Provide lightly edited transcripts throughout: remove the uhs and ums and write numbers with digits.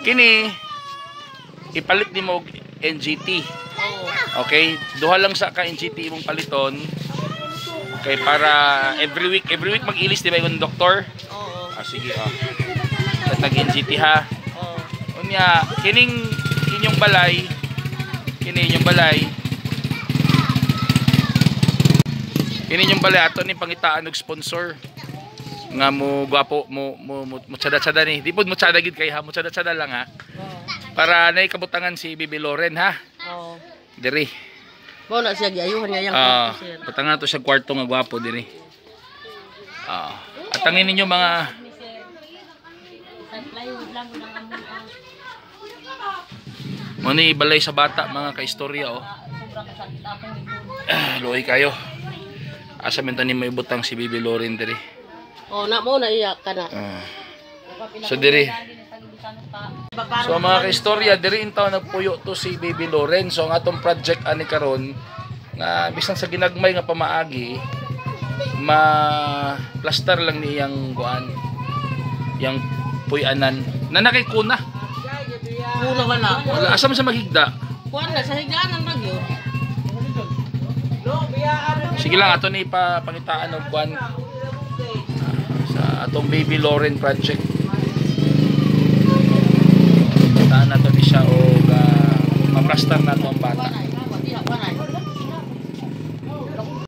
Kini ipalit nimo og NGT. Oo. Okay? Duha lang sa ka NGT imong paliton. Okay, para every week mag-ilis di ba yung doktor? Oo. Sige Tag-NGT ha. Oo. Unya, kining inyong balay, kini inyong balay ato ni pangitaan og sponsor nga mo gwapo mo tsada ni. Di pod mo tsada gid kay ha, mo tsada lang ha. Para nay kabutangan si Bibi Loren ha. Oo. Diri. Mo na siya giayuhan nga yang sir. Patangan to sa kwarto nga gwapo diri. At tangin ninyo mga Mani balay sa bata mga kaistorya oh. Luoy kayo. Asa man tani may butang si Bibi Loren diri. Oh, na mo na iyak ka na. So diri. So mga kaistorya diri intaw nagpuyo to si Bibi Loren. So ang atong project ani karon nga bisan sa ginagmay nga pamaagi ma-plaster lang niyang kuan. Yang puy-anan. Nanakay kuna. Kuna wala. Wala asa man sa maghigda. Kuan na sa higanan bagyo. Sige lang ato ni pangitaan og kuan sa atong Baby Loren project. Taan nato ni siya og ma-plaster nato ang bata.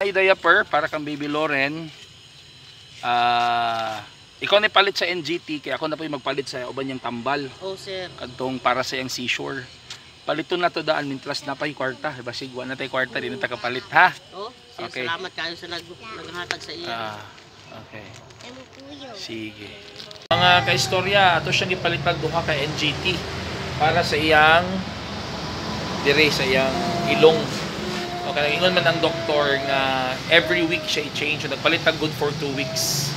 Ay diaper para kang Baby Loren. Ikaw na palit sa NGT kaya ako na po yung magpalit sa uban yung tambal. Oh sir. Kadtong para sa yung seashore. Paliton na to daan mintras na pa yung kwarta. Basig wa na tay kwarta din ta kapalit ha. Oh, sir, Okay. salamat kayo sa naghatag sa iya. Okay. Sige. Mga kaistorya, ato siyang ipalitag duha ka NGT para sa iyang dire sa iyang ilong. Okay, ingon man ang doktor nga every week siya i-change. So, nagpalit tag good for 2 weeks.